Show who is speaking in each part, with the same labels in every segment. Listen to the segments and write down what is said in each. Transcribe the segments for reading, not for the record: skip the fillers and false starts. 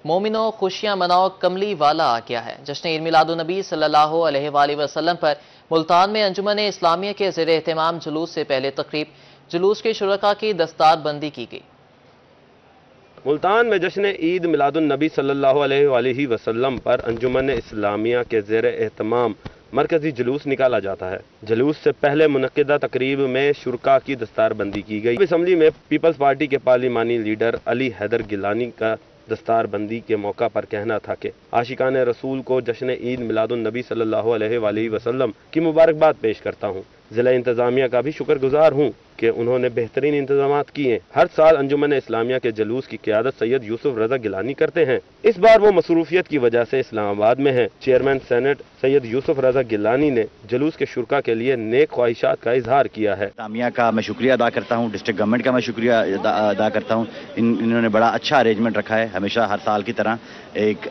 Speaker 1: مومنوں خوشیاں مناؤ کملی والا آ گیا ہے۔ جشن عید میلاد النبی صلی اللہ علیہ وآلہ وسلم پر ملتان میں انجمن اسلامیہ کے زیر اہتمام جلوس سے پہلے تقریب، جلوس کے شرکاء کی دستار بندی کی گئی۔
Speaker 2: ملتان میں جشن عید میلاد النبی صلی اللہ علیہ وآلہ وسلم پر انجمن اسلامیہ کے زیر اہتمام مرکزی جلوس نکالا جاتا ہے۔ جلوس سے پہلے منعقدہ تقریب میں شرکاء کی دستار بندی کی گئی۔ اسمبلی میں پیپلز پارٹی کے پارلیمانی لیڈر علی حیدر گیلانی کا دستار بندی کے موقع پر کہنا تھا کہ عاشقان رسول کو جشن عید میلاد النبی صلی اللہ علیہ وآلہ وسلم کی مبارکباد پیش کرتا ہوں۔ ضلع انتظامیہ کا بھی شکر گزار ہوں کہ انہوں نے بہترین انتظامات کیے۔ ہر سال انجمن اسلامیہ کے جلوس کی قیادت سید یوسف رضا گیلانی کرتے ہیں۔ اس بار وہ مصروفیت کی وجہ سے اسلام آباد میں ہیں۔ چیئرمین سینٹ سید یوسف رضا گیلانی نے جلوس کے شرکاء کے لیے نیک خواہشات کا اظہار کیا ہے۔
Speaker 3: انتظامیہ کا میں شکریہ ادا کرتا ہوں، ڈسٹرکٹ گورنمنٹ کا میں شکریہ ادا کرتا ہوں۔ انہوں نے بڑا اچھا ارینجمنٹ رکھا ہے، ہمیشہ ہر سال کی طرح ایک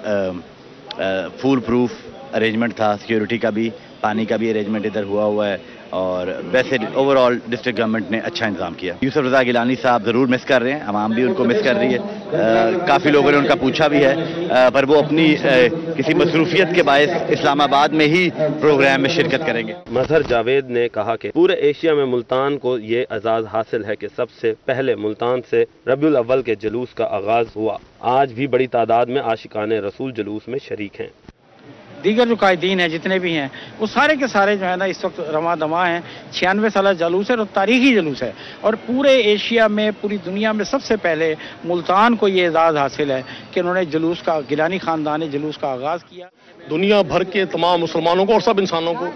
Speaker 3: فول پروف ارینجمنٹ تھا، سیکیورٹی کا بھی، پانی کا بھی ارینجمنٹ ادھر ہوا ہے، اور ویسے اوور آل ڈسٹرکٹ گورنمنٹ نے اچھا انتظام کیا۔ یوسف رضا گیلانی صاحب ضرور مس کر رہے ہیں، عوام بھی ان کو مس کر رہی ہے، کافی لوگوں نے ان کا پوچھا بھی ہے، پر وہ اپنی کسی مصروفیت کے باعث اسلام آباد میں ہی پروگرام میں شرکت کریں گے۔
Speaker 2: مظہر جاوید نے کہا کہ پورے ایشیا میں ملتان کو یہ اعزاز حاصل ہے کہ سب سے پہلے ملتان سے ربیع الاول کے جلوس کا آغاز ہوا۔ آج بھی بڑی تعداد میں عاشقان رسول جلوس میں شریک ہیں۔
Speaker 4: دیگر جو قائدین ہیں جتنے بھی ہیں وہ سارے کے سارے جو ہے نا اس وقت رواں دواں ہیں۔ 96 سالہ جلوس ہے اور تاریخی جلوس ہے، اور پورے ایشیا میں، پوری دنیا میں سب سے پہلے ملتان کو یہ اعزاز حاصل ہے کہ انہوں نے جلوس کا، گیلانی خاندان نے جلوس کا آغاز کیا۔
Speaker 5: دنیا بھر کے تمام مسلمانوں کو اور سب انسانوں کو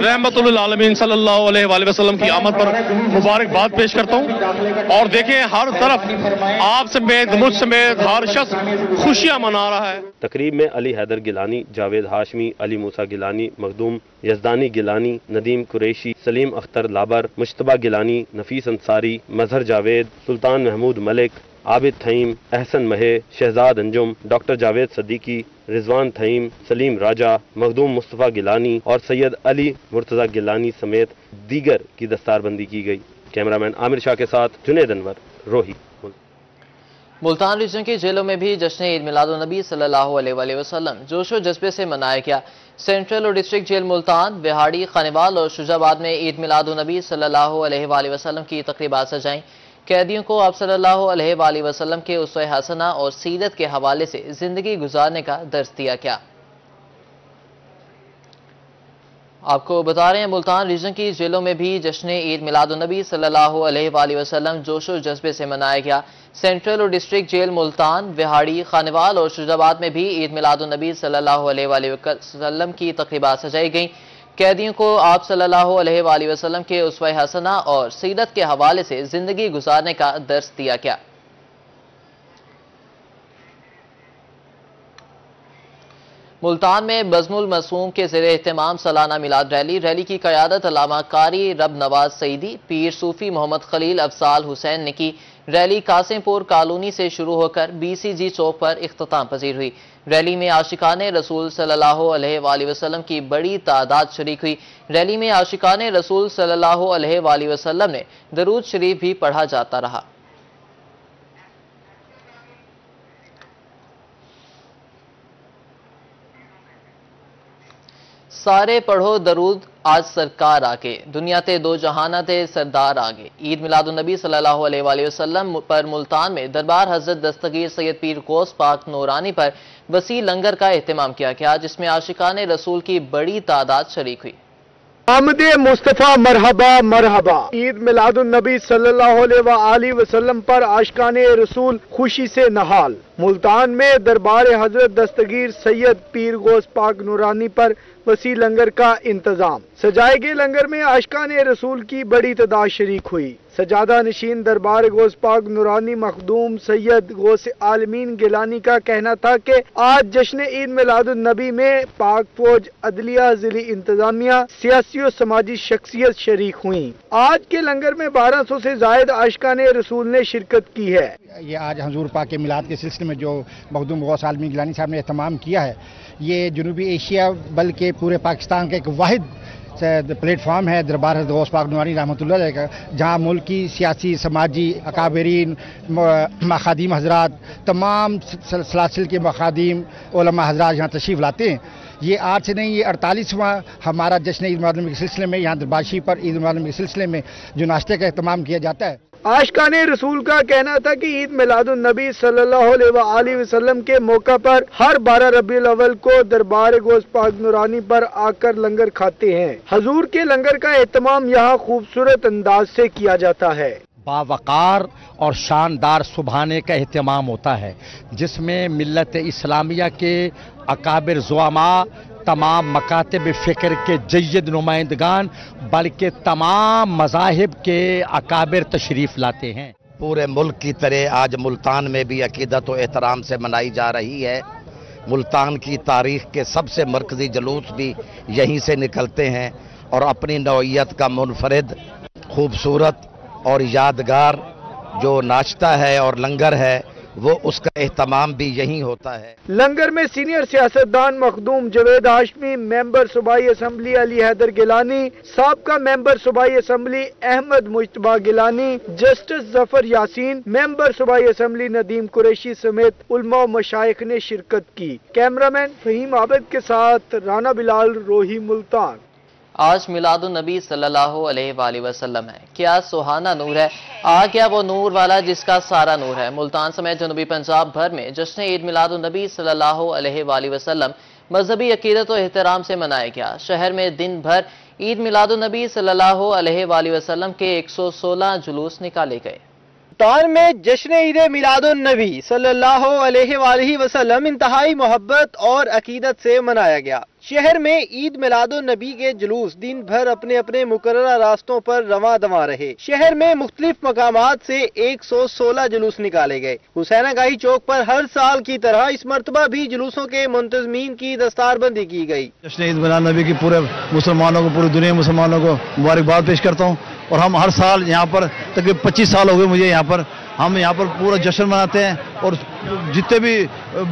Speaker 5: رحمت للعالمین صلی اللہ علیہ وآلہ وسلم کی آمد پر مبارکباد پیش کرتا ہوں۔ اور دیکھیں ہر طرف آپ سمیت مجھ سمیت ہر شخص خوشیاں منا رہا ہے۔
Speaker 2: تقریب میں علی حیدر گیلانی، جاوید ہاشمی، علی موسیٰ گیلانی، مخدوم یزدانی گیلانی، ندیم قریشی، سلیم اختر لابر، مشتبہ گیلانی، نفیس انصاری، مظہر جاوید، سلطان محمود ملک، عابد تھئیم، احسن مہے، شہزاد انجم، ڈاکٹر جاوید صدیقی، رضوان تھئیم، سلیم راجہ، مخدوم مصطفیٰ گیلانی اور سید علی مرتضیٰ گیلانی سمیت دیگر کی دستار بندی کی گئی۔ کیمرامین عامر شاہ کے ساتھ جنید انور، روہی۔
Speaker 1: ملتان ریجن کی جیلوں میں بھی جشن عید میلاد النبی صلی اللہ علیہ وآلہ وسلم جوش و جذبے سے منایا گیا۔ سینٹرل اور ڈسٹرکٹ جیل ملتان، وہاڑی، خانوال اور شجاع آباد میں عید میلاد النبی صلی اللہ علیہ وآلہ وسلم کی تقریبات سجائیں۔ قیدیوں کو آپ صلی اللہ علیہ وآلہ وسلم کے اسوہ حسنہ اور سیرت کے حوالے سے زندگی گزارنے کا درس دیا گیا۔ آپ کو بتا رہے ہیں ملتان ریجن کی جیلوں میں بھی جشن عید میلاد النبی صلی اللہ علیہ وآلہ وسلم جوش و جذبے سے منایا گیا۔ سینٹرل اور ڈسٹرکٹ جیل ملتان، وہاڑی، خانوال اور شجاع آباد میں بھی عید میلاد النبی صلی اللہ علیہ وآلہ وسلم کی تقریبات سجائی گئیں۔ قیدیوں کو آپ صلی اللہ علیہ وآلہ وسلم کے اسوہ حسنہ اور سیرت کے حوالے سے زندگی گزارنے کا درس دیا گیا۔ ملتان میں بزم المعصوم کے زیر اہتمام سالانہ میلاد ریلی کی قیادت علامہ قاری رب نواز سعیدی، پیر صوفی محمد خلیل افضال حسین نے کی۔ ریلی قاسم پور کالونی سے شروع ہو کر BCG چوک پر اختتام پذیر ہوئی۔ ریلی میں عاشقان رسول صلی اللہ علیہ وآلہ وسلم کی بڑی تعداد شریک ہوئی۔ ریلی میں عاشقان رسول صلی اللہ علیہ وآلہ وسلم نے درود شریف بھی پڑھا جاتا رہا۔ سارے پڑھو درود آج سرکار آگے، دنیا تے دو جہانہ تے سردار آگے۔ عید میلاد النبی صلی اللہ علیہ وآلہ وسلم پر ملتان میں دربار حضرت دستگیر سید پیر غوث پاک نورانی پر وسیع لنگر کا اہتمام کیا گیا، جس میں عاشقان رسول کی بڑی تعداد شریک ہوئی۔
Speaker 6: آمد مصطفیٰ مرحبا مرحبا۔ عید میلاد النبی صلی اللہ علیہ وآلہ وسلم پر عاشقان رسول خوشی سے نہال۔ ملتان میں دربار حضرت دستگیر سید پیر غوث پاک نورانی پر وسیع لنگر کا انتظام۔ سجائے گئے لنگر میں عاشقان رسول کی بڑی تعداد شریک ہوئی۔ سجادہ نشین دربار غوث پاک نورانی مخدوم سید غوث عالمین گیلانی کا کہنا تھا کہ آج جشن عید میلاد النبی میں پاک فوج، عدلیہ، ضلعی انتظامیہ، سیاسی و سماجی شخصیت شریک ہوئیں۔ آج کے لنگر میں 1200 سے زائد عاشقان رسول نے شرکت کی ہے۔
Speaker 7: یہ آج حضور پاک کے میلاد کے سلسلے میں جو مخدوم غوث عالمین گیلانی صاحب نے اہتمام کیا ہے، یہ جنوبی ایشیا بلکہ پورے پاکستان کا ایک واحد प्लेटफॉर्म है दरबार हज़रत गौस पाक नूरानी रहमतुल्लाह अलैह का, जहाँ मुल्क की सियासी, समाजी अकाबरीन, मखादीम हजरात, तमाम सलासिल के मखादीम उलमा हजरात यहाँ तशरीफ़ लाते हैं। ये आज से नहीं, ये 48वां हमारा जश्न ईद मिलाद के सिलसिले में यहाँ दरबारशी पर ईद मिलाद के सिलसिले में जो नाश्ते का अहतमाम किया जाता है।
Speaker 6: आशिकाने रसूल का कहना था कि ईद मिलादुन नबी सल्लल्लाहु अलैहि वसल्लम के मौका पर हर 12 रबीउल अव्वल को दरबार गौस पाक नूरानी पर आकर लंगर खाते हैं। हजूर के लंगर का एहतमाम यहाँ खूबसूरत अंदाज से किया जाता है।
Speaker 8: बावकार और शानदार सुबहाने का एहतमाम होता है, जिसमें मिल्लत इस्लामिया के अकाबिर ज़ुआमा, तमाम मकातिब फ़िक्र के जय्यद नुमाइंदगान, बल्कि तमाम मज़ाहिब के अकाबिर तशरीफ़ लाते हैं। पूरे मुल्क की तरह आज मुल्तान में भी अकीदत व एहतराम से मनाई जा रही है। मुल्तान की तारीख़ के सबसे मरकज़ी जुलूस भी यहीं से निकलते हैं और अपनी नौइयत का मुनफरिद, खूबसूरत और यादगार जो नाश्ता है और लंगर है, वो उसका एहतमाम भी यहीं होता है।
Speaker 6: लंगर में सीनियर सियासतदान मखदूम जवेद हाशमी, मेंबर सूबाई असम्बली अली हैदर गिलानी, साबका मेंबर सूबाई assembly Ahmed Mujtaba Gilani, justice Zafar Yasin, member सूबाई असम्बली नदीम कुरैशी समेत उलमा व मशाइख ने शिरकत की। कैमरामैन फहीम आबिद के साथ राना बिलाल, रोही, मुल्तान।
Speaker 1: आज मिलादुन नबी सल्लल्लाहु अलैहि वसल्लम है। क्या सुहाना नूर है, आ गया वो नूर वाला जिसका सारा नूर है। मुल्तान समेत जनूबी पंजाब भर में जश्न ईद मिलादुन नबी सल्लल्लाहु अलैहि वसल्लम मजहबी अकीदत और एहतराम से मनाया गया। शहर में दिन भर ईद मिलादुन नबी सल्लल्लाहु अलैहि वसल्लम के 116 जुलूस निकाले गए।
Speaker 6: मुल्तान में जश्न ईद मिलादुन नबी सल्लल्लाहु अलैहि वसल्लम इंतहाई मोहब्बत और अकीदत से मनाया गया। शहर में ईद मिलादुन नबी के जुलूस दिन भर अपने अपने मुकर्ररा रास्तों पर रवां दवां रहे। शहर में मुख्तलिफ मकामात से 116 जुलूस निकाले गए। हुसैना गाही चौक पर हर साल की तरह इस मरतबा भी जुलूसों के मुंतजमीन की दस्तारबंदी की गई।
Speaker 9: जश्न ईद मिलाद नबी की पूरे मुसलमानों को, पूरी दुनिया मुसलमानों को मुबारकबाद पेश करता हूँ। और हम हर साल यहाँ पर तकरीबन 25 साल हो गए मुझे यहाँ पर, हम यहाँ पर पूरा जश्न मनाते हैं और जितने भी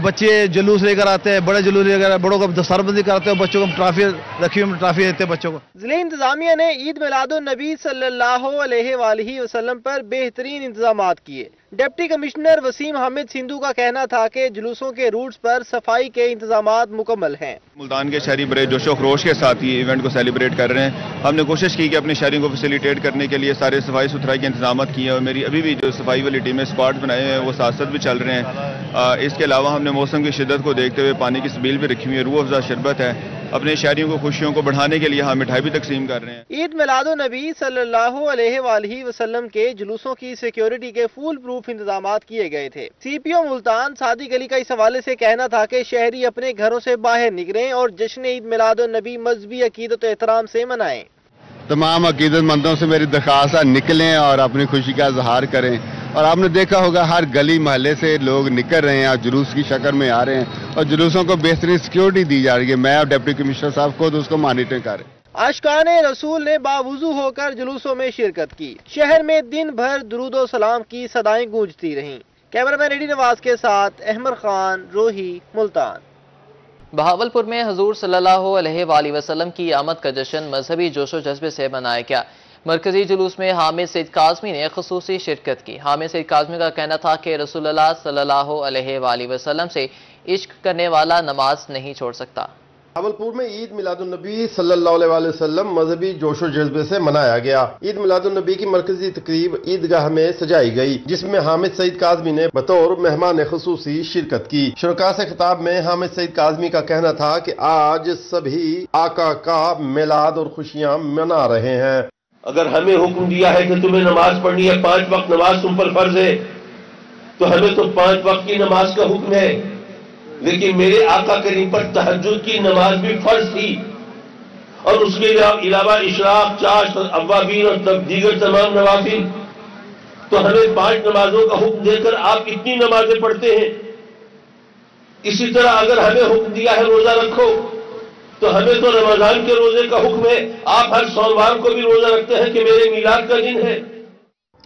Speaker 9: बच्चे जुलूस लेकर आते हैं, बड़े जुलूस लेकर, बड़ों को दस्तारबंदी कराते हैं, बच्चों को ट्रॉफी रखी हुई, ट्रॉफी देते हैं बच्चों को।
Speaker 6: जिले इंतजामिया ने ईद मिलादुन नबी सल्लल्लाहु अलैहि वसल्लम पर बेहतरीन इंतजामात किए। डिप्टी कमिश्नर वसीम हामिद सिंधु का कहना था कि जुलूसों के रूट्स पर सफाई के इंतजामात मुकम्मल हैं।
Speaker 10: मुल्तान के शहरी बड़े जोशो खरोश के साथ ये इवेंट को सेलिब्रेट कर रहे हैं। हमने कोशिश की कि अपने शहरियों को फैसिलिटेट करने के लिए सारे सफाई सुथराई के इंतजाम किए हैं और मेरी अभी भी जो सफाई वाली टीमें स्क्वाड बनाए हुए हैं वो साथ साथ भी चल रहे हैं। इसके अलावा हमने मौसम की शिद्दत को देखते हुए पानी की सबील भी रखी हुई है, रूह अफ़ज़ा शरबत है। अपने शहरियों को खुशियों को बढ़ाने के लिए हम मिठाई भी तकसीम कर रहे हैं।
Speaker 6: ईद मिलादुन नबी सल्लल्लाहु अलैहि वसल्लम के जुलूसों की सिक्योरिटी के फुल प्रूफ इंतजामात किए गए थे। सीपीओ मुल्तान सादिक अली का इस हवाले से कहना था कि शहरी अपने घरों से बाहर निकलें और जश्न ईद मिलादुन नबी मजहबी अकीदत एहतराम से मनाएं।
Speaker 11: तमाम अकीदतमंदों से मेरी दरख्वास्त है, निकलें और अपनी खुशी का इजहार करें। और आपने देखा होगा हर गली महल्ले से लोग निकल रहे हैं और जुलूस की शक्ल में आ रहे हैं और जुलूसों को बेहतरीन सिक्योरिटी दी जा रही है। मैं और डिप्टी कमिश्नर साहब खुद उसको मॉनिटर कर रहे हैं।
Speaker 6: आशिकाने रसूल ने बावुजू होकर जुलूसों में शिरकत की। शहर में दिन भर दुरूद व सलाम की सदाएं गूंजती रहीं। कैमरामैन एडी नवाज के साथ अहमद खान, रोही, मुल्तान।
Speaker 1: बहावलपुर में हजूर सल्लल्लाहु अलैहि वसल्लम की आमद का जश्न मजहबी जोशो जज्बे से मनाया गया। मरकजी जुलूस में हामिद सईद काज़मी ने खुसूसी शिरकत की। हामिद सईद काज़मी का कहना था कि रसूलुल्लाह सल्लल्लाहु अलैहि वसल्लम से इश्क करने वाला नमाज नहीं छोड़ सकता।
Speaker 12: बहावलपुर में ईद मिलादुन नबी सल्लल्लाहु अलैहि वसल्लम मजहबी जोशो जज्बे से मनाया गया। ईद मिलादुन नबी की मरकजी तकरीब ईदगाह में सजाई गई, जिसमें हामिद सईद काज़मी ने बतौर मेहमान खुसूसी शिरकत की। शुरका से खिताब में हामिद सईद काज़मी का कहना था कि आज सभी आका का मिलाद और खुशियां मना रहे हैं।
Speaker 13: अगर हमें हुक्म दिया है कि तुम्हें नमाज पढ़नी है, 5 वक्त नमाज तुम पर फर्ज है, तो हमें तो 5 वक्त की नमाज का हुक्म है। लेकिन मेरे आका करीम पर तहज्जुद की नमाज भी फर्ज थी और उसके अलावा इशराक, चाश, अव्वाबीन और तब दीगर तमाम नवाफिल। तो हमें 5 नमाजों का हुक्म देकर आप इतनी नमाजें पढ़ते हैं। इसी तरह अगर हमें हुक्म दिया है रोजा रखो, तो हमें तो रमजान के रोजे का हुक्म है। आप हर सोमवार को भी रोजा रखते हैं कि मेरे मिलाद का दिन है।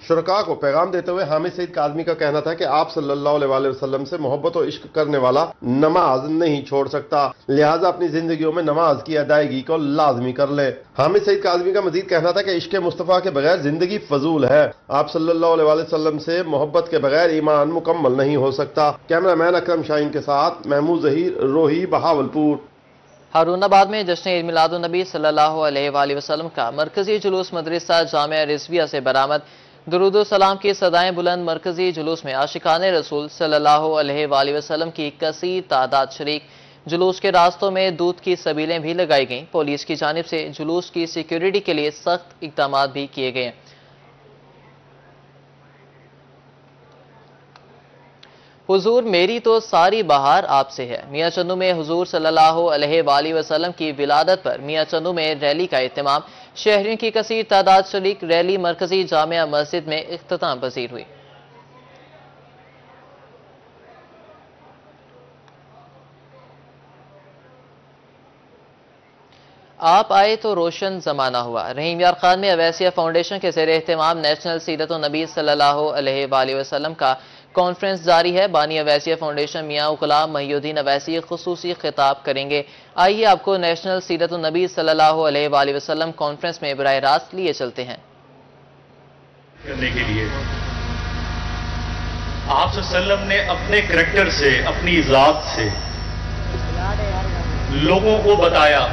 Speaker 12: शुरका को पैगाम देते हुए हामिद सईद काज़मी का कहना था कि आप सल्लल्लाहु अलैहि वसल्लम से मोहब्बत और इश्क करने वाला नमाज नहीं छोड़ सकता, लिहाजा अपनी जिंदगियों में नमाज की अदायगी को लाजमी कर ले। हामिद सईद काज़मी का मजीद कहना था कि इश्क मुस्तफ़ा के बगैर जिंदगी फजूल है, आप सल्लल्लाहु अलैहि वसल्लम से मोहब्बत के बगैर ईमान मुकम्मल नहीं हो सकता। कैमरामैन अकरम शाहीन के साथ महमूद ज़हीर, रोही, बहावलपुर।
Speaker 1: हारूनाबाद में जश्न ईद मिलादुन नबी सल्लल्लाहु अलैहि वसल्लम का मरकजी जुलूस मदरसा जामिया रिजविया से बरामद। दुरूद सलाम की सदाएं बुलंद मरकजी जुलूस में आशिकाने रसूल सल्लल्लाहु अलैहि वसल्लम की कसीर तादाद शरीक। जुलूस के रास्तों में दूध की सबीलें भी लगाई गईं। पुलिस की जानिब से जुलूस की सिक्योरिटी के लिए सख्त इक़दाम भी किए गए। हुजूर मेरी तो सारी बहार आपसे है। मियां चन्नू में हुजूर सल्लल्लाहु अलैहि वसल्लम की विलादत पर मियां चन्नू में रैली का एहतमाम। शहरियों की कसीर तादाद शरीक रैली मरकजी जामिया मस्जिद में इख्तिताम पजीर हुई। आप आए तो रोशन जमाना हुआ। रहीम यार खान में अवैसिया फाउंडेशन के ज़ेर एहतमाम नेशनल सीरत नबी सल्लल्लाहु अलैहि वसल्लम का कॉन्फ्रेंस जारी है। बानी अवैसिया फाउंडेशन मियां गुलाम महिउद्दीन अवैसी खुसूसी खिताब करेंगे। आइए आपको नेशनल सीरत नबी सल्लल्लाहु अलैहि वसल्लम कॉन्फ्रेंस में बराह रास्त लिए चलते हैं।
Speaker 14: करने के लिए आप सल्लल्लाहु ने अपने करैक्टर से, अपनी जात से लोगों को बताया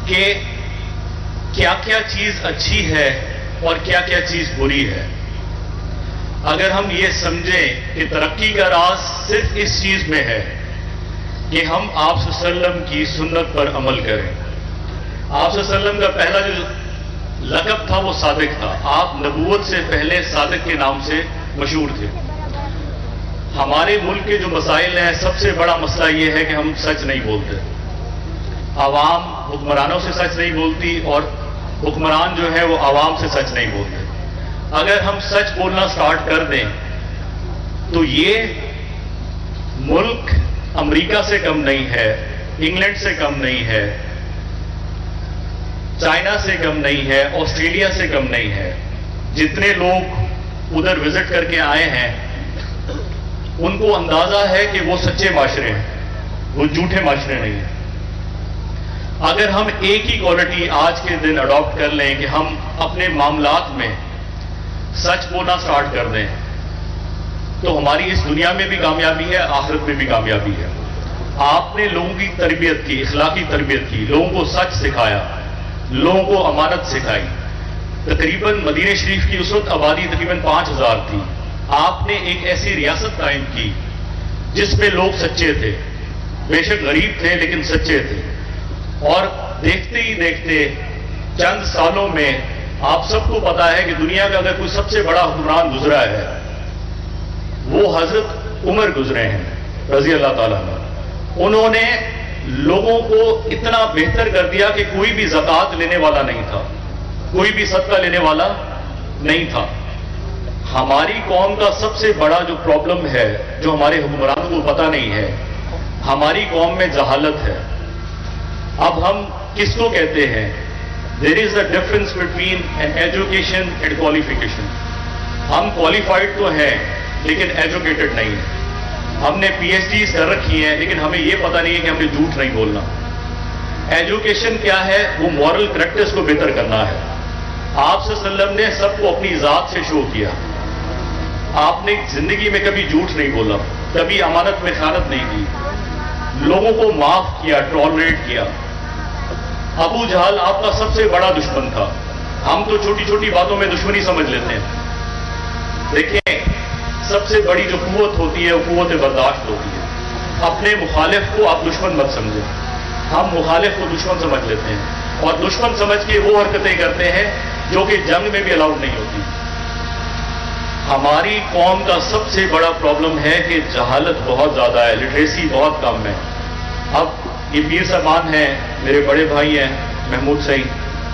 Speaker 14: कि क्या क्या चीज अच्छी है और क्या क्या चीज बुरी है। अगर हम ये समझें कि तरक्की का राज सिर्फ इस चीज में है कि हम आप सल्लल्लाहु की सुन्नत पर अमल करें। आप सल्लल्लाहु का पहला जो लक़ब था वो सादिक था। आप नबूवत से पहले सादिक के नाम से मशहूर थे। हमारे मुल्क के जो मसाइल हैं, सबसे बड़ा मसला ये है कि हम सच नहीं बोलते। आवाम हुक्मरानों से सच नहीं बोलती और हुक्मरान जो है वो आवाम से सच नहीं बोलते। अगर हम सच बोलना स्टार्ट कर दें तो ये मुल्क अमेरिका से कम नहीं है, इंग्लैंड से कम नहीं है, चाइना से कम नहीं है, ऑस्ट्रेलिया से कम नहीं है। जितने लोग उधर विजिट करके आए हैं उनको अंदाजा है कि वो सच्चे माशरे हैं, वो झूठे माशरे नहीं हैं। अगर हम एक ही क्वालिटी आज के दिन अडॉप्ट कर लें कि हम अपने मामलात में सच बोलना स्टार्ट कर दें तो हमारी इस दुनिया में भी कामयाबी है, आखिरत में भी कामयाबी है। आपने लोगों की तरबियत की, इखलाकी तरबियत की, लोगों को सच सिखाया, लोगों को अमानत सिखाई। तकरीबन मदीने शरीफ की उस वक्त आबादी तकरीबन 5000 थी। आपने एक ऐसी रियासत कायम की जिसमें लोग सच्चे थे, बेशक गरीब थे लेकिन सच्चे थे। और देखते ही देखते चंद सालों में आप सबको पता है कि दुनिया का अगर कोई सबसे बड़ा हुक्मरान गुजरा है वो हजरत उमर गुजरे हैं रजी अल्लाह ताला अन्हु। उन्होंने लोगों को इतना बेहतर कर दिया कि कोई भी ज़कात लेने वाला नहीं था, कोई भी सदका लेने वाला नहीं था। हमारी कौम का सबसे बड़ा जो प्रॉब्लम है, जो हमारे हुक्मरानों को पता नहीं है, हमारी कौम में जहालत है। अब हम किसको कहते हैं? There is a difference between an education and qualification. हम क्वालिफाइड तो हैं लेकिन एजुकेटेड नहीं है। हमने पीएचडीज कर रखी हैं लेकिन हमें यह पता नहीं है कि हमें झूठ नहीं बोलना। एजुकेशन क्या है? वो मॉरल प्रैक्टिस को बेहतर करना है। आप सल्लल्लाहु ने सबको अपनी जात से शो किया। आपने जिंदगी में कभी झूठ नहीं बोला, कभी अमानत में खयानत नहीं की, लोगों को माफ किया, टॉलरेट किया। अबू जहल आपका सबसे बड़ा दुश्मन था। हम तो छोटी छोटी बातों में दुश्मनी समझ लेते हैं। देखिए, सबसे बड़ी जो कुव्वत होती है वो कुव्वत बर्दाश्त होती है। अपने मुखालिफ को आप दुश्मन मत समझें। हम मुखालिफ को दुश्मन समझ लेते हैं और दुश्मन समझ के वो हरकतें करते हैं जो कि जंग में भी अलाउड नहीं होती। हमारी कौम का सबसे बड़ा प्रॉब्लम है कि जहालत बहुत ज्यादा है, लिटरेसी बहुत कम है। अब ये पीर साहबान हैं, मेरे बड़े भाई हैं महमूद सईद,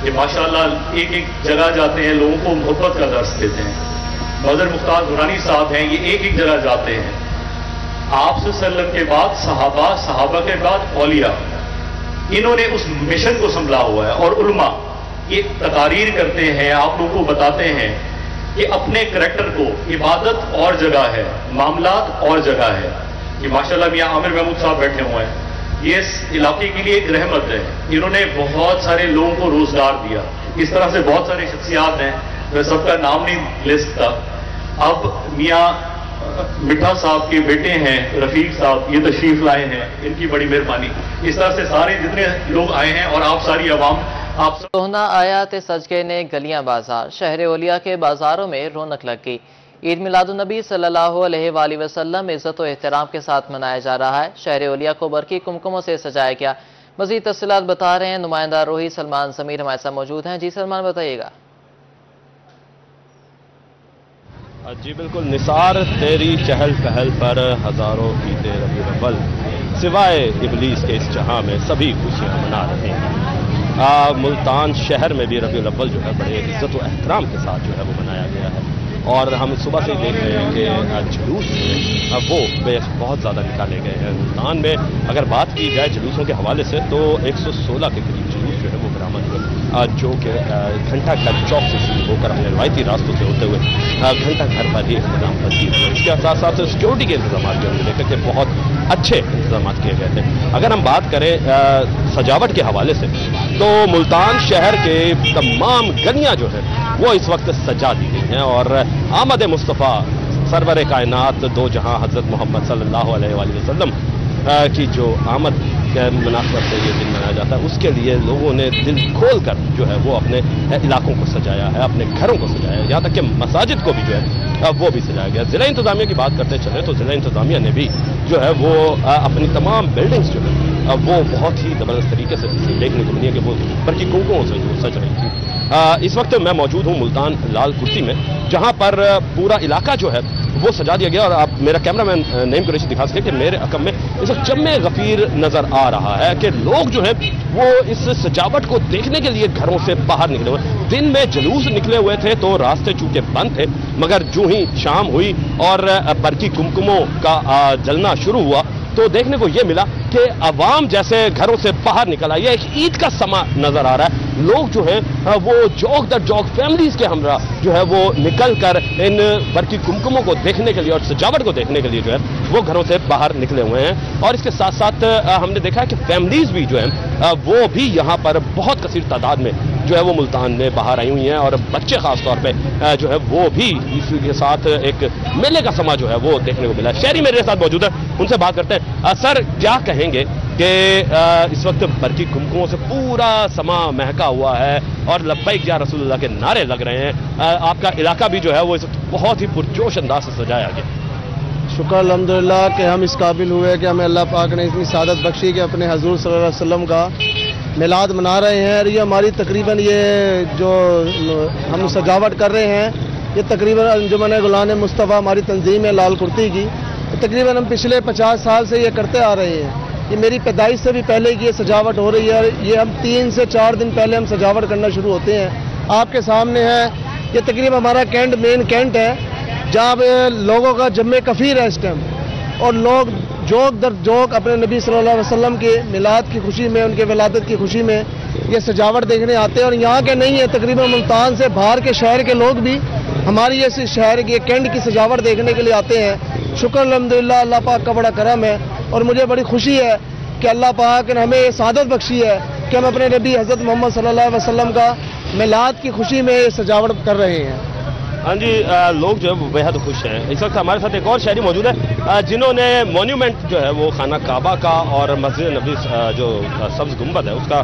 Speaker 14: ये माशाल्लाह एक एक जगह जाते हैं, लोगों को मोहब्बत का दर्स देते हैं। मदर मुख्तार दुरानी साहब हैं, ये एक एक जगह जाते हैं। आप सल्लल्लाहु के बाद सहाबा, सहाबा के बाद औलिया, इन्होंने उस मिशन को संभला हुआ है। और उलमा, ये तकारीर करते हैं, आप लोगों को बताते हैं कि अपने करैक्टर को, इबादत और जगह है, मामलात और जगह है। कि माशाल्लाह मियां आमिर महमूद साहब बैठे हुए हैं, ये इस इलाके के लिए एक रहमत है। इन्होंने बहुत सारे लोगों को रोजगार दिया। इस तरह से बहुत सारे शख्सियात हैं, मैं सबका नाम नहीं ले सकता। अब मियां मिठा साहब के बेटे हैं रफीक साहब, ये तशरीफ लाए हैं, इनकी बड़ी मेहरबानी। इस तरह से सारे जितने लोग आए हैं और आप सारी आवाम, आप
Speaker 1: सोहना आया ते सजके ने गलियां बाजार, शहर ओलिया के बाजारों में रौनक लग गई। ईद मिलादुन्नबी सल्लल्लाहु अलैहि वसल्लम इज्जत और एहतराम के साथ मनाया जा रहा है। शहर ओलिया को बरकी कुमकुमों से सजाया गया। मजीद तफसीलात बता रहे हैं नुमाइंदा रोही सलमान समीर हमारे साथ मौजूद हैं। जी सलमान, बताइएगा।
Speaker 2: जी बिल्कुल, निसार तेरी चहल पहल पर हजारों ईद रबीउल अव्वल सिवाय इबलीस के इस जहां में सभी खुशियां मना रहे हैं। मुल्तान शहर में भी रबीउल अव्वल जो है बड़े इज्जत और एहतराम के साथ जो है वो मनाया गया है। और हम सुबह से देख रहे हैं कि जुलूस वो बहुत ज़्यादा निकाले गए हैं। मुल्तान में अगर बात की जाए जुलूसों के हवाले से तो 116 के करीब जुलूस जो है वो बरामद हुए, जो कि घंटा घर चौक से शुरू होकर अपने रवायती रास्तों से होते हुए घंटा घर पर ही इंतजाम पसीर हुए। इसके साथ साथ सिक्योरिटी के इंतजाम जो हमने देखा कि बहुत अच्छे इंतजाम किए गए थे। अगर हम बात करें सजावट के हवाले से तो मुल्तान शहर के तमाम गलियां जो है वो इस वक्त सजा दी गई हैं और आमद मुस्तफ़ा सरवर कायनात दो जहां हज़रत मोहम्मद सल्लल्लाहु अलैहि वसल्लम की जो आमद के मुनासबत से ये दिन मनाया जाता है, उसके लिए लोगों ने दिल खोल कर जो है वो अपने इलाकों को सजाया है, अपने घरों को सजाया है, यहाँ तक कि मसाजिद को भी जो है वो भी सजाया गया। ज़िला इंतज़ामिया की बात करते चले तो ज़िला इंतज़ामिया ने भी जो है वो अपनी तमाम बिल्डिंग्स जो है वो बहुत ही ज़बरदस्त तरीके से देखने को मिली है कि वो बल्कि कुंकुमों से जो सज रही थी। इस वक्त मैं मौजूद हूँ मुल्तान लाल कुर्सी में, जहाँ पर पूरा इलाका जो है वो सजा दिया गया। और आप मेरा कैमरामैन नईम कुरैशी दिखा सकते हैं कि मेरे अकम में इस वक्त जम्मे गफीर नजर आ रहा है कि लोग जो है वो इस सजावट को देखने के लिए घरों से बाहर निकले हुए। दिन में जुलूस निकले हुए थे तो रास्ते चूंकि बंद थे, मगर जो ही शाम हुई और बरकी कुमकुमों का जलना शुरू हुआ तो देखने को यह मिला कि अवाम जैसे घरों से बाहर निकल आई है। एक ईद का समा नजर आ रहा है। लोग जो है वो जौक दर जौक फैमिलीज के हमरा जो है वो निकल कर इन बरकी कुमकुमों को देखने के लिए और सजावट को देखने के लिए जो है वो घरों से बाहर निकले हुए हैं। और इसके साथ साथ हमने देखा है कि फैमिलीज भी जो है वो भी यहाँ पर बहुत कसीर तादाद में जो है वो मुल्तान में बाहर आई हुई हैं और बच्चे खास तौर पे जो है वो भी इसके साथ एक मेले का समा जो है वो देखने को मिला। शहरी मेरे साथ मौजूद है, उनसे बात करते हैं। सर, क्या कहेंगे कि इस वक्त बरकी कुमकुमों से पूरा समा महका हुआ है और लब्बैक या रसूलुल्लाह के नारे लग रहे हैं, आपका इलाका भी जो है वो इस वक्त बहुत ही पुरजोश अंदाज से सजाया गया।
Speaker 15: शुक्र अल्हम्दुलिल्लाह कि हम इस काबिल हुए कि हमें अल्लाह पाक ने इतनी सादत बख्शी कि अपने हजूर सल्लल्लाहु अलैहि वसल्लम का मिलाद मना रहे हैं। और ये हमारी तकरीबन ये जो हम सजावट कर रहे हैं ये तकरीबन अंजुमन गुलाम मुस्तफ़ा हमारी तंजीम है लाल कुर्ती की, तकरीबन हम पिछले 50 साल से ये करते आ रहे हैं। ये मेरी पैदाइश से भी पहले की ये सजावट हो रही है। ये हम 3 से 4 दिन पहले हम सजावट करना शुरू होते हैं। आपके सामने है ये तकरीबन हमारा कैंट मेन कैंट है जहाँ पे लोगों का जम्मे कफीर है इस टाइम और लोग जोक दर जोक अपने नबी सल्लल्लाहु अलैहि वसल्लम के मिलाद की खुशी में, उनके विलादत की खुशी में ये सजावट देखने आते हैं। और यहाँ के नहीं है, तकरीबन मुल्तान से बाहर के शहर के लोग भी हमारी ये शहर की कैंट की सजावट देखने के लिए आते हैं। शुक्र अल्हम्दुलिल्लाह, अल्लाह पाक का बड़ा करम है और मुझे बड़ी खुशी है कि अल्लाह पाक ने हमें ये सादत बख्शी है कि हम अपने नबी हज़रत मोहम्मद सल्लल्लाहु अलैहि वसल्लम का मिलाद की खुशी में ये सजावट कर रहे हैं।
Speaker 2: हाँ जी, लोग जो है वो बेहद खुश हैं। इस वक्त हमारे साथ एक और शहरी मौजूद है जिन्होंने मॉन्यूमेंट जो है वो खाना काबा का और मस्जिद नबी जो सब्ज गुंबद है उसका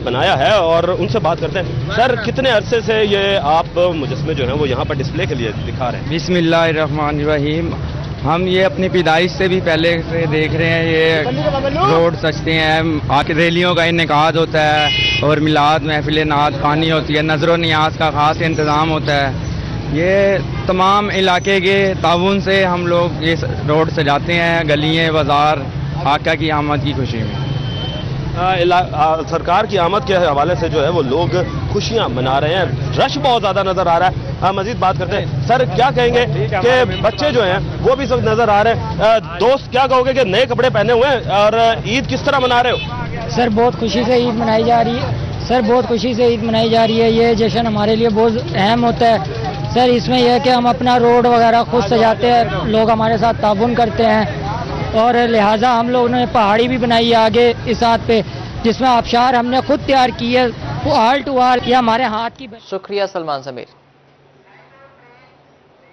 Speaker 2: बनाया है और उनसे बात करते हैं। सर, कितने अरसे से ये आप मुजस्मे जो है वो यहाँ पर डिस्प्ले के लिए दिखा रहे हैं?
Speaker 16: बिस्मिल्लाहिर्रहमानिर्रहीम। हम ये अपनी पैदाइश से भी पहले से देख रहे हैं। ये रोड सजते हैं, आके रैलियों का इनेकाद होता है और मिलाद महफिल नात खानी होती है, नजर नियाज का खास इंतज़ाम होता है। ये तमाम इलाके के ताउन से हम लोग ये रोड सजाते हैं, गलियाँ बाज़ार आका की आमद की खुशी में।
Speaker 2: सरकार की आमद के हवाले से जो है वो लोग खुशियां मना रहे हैं। रश बहुत ज़्यादा नज़र आ रहा है। मजीद बात करते हैं। सर, क्या कहेंगे कि बच्चे जो हैं वो भी सब नज़र आ रहे हैं। दोस्त, क्या कहोगे कि नए कपड़े पहने हुए हैं और ईद किस तरह मना रहे हो?
Speaker 17: सर, बहुत खुशी से ईद मनाई जा रही है। سر بہت خوشی سے عید منائی جا رہی ہے. یہ جشن ہمارے لیے بہت اہم ہوتا ہے سر. اس میں یہ ہے کہ ہم اپنا روڈ وغیرہ خود سجاتے ہیں, لوگ ہمارے ساتھ تعاون کرتے ہیں, اور لہٰذا ہم لوگوں نے پہاڑی بھی بنائی ہے آگے اس ہاتھ پہ, جس میں آبشار ہم نے خود تیار کی ہے وال ٹو وال. یہ ہمارے ہاتھ کی.
Speaker 1: شکریہ سلمان سمیر.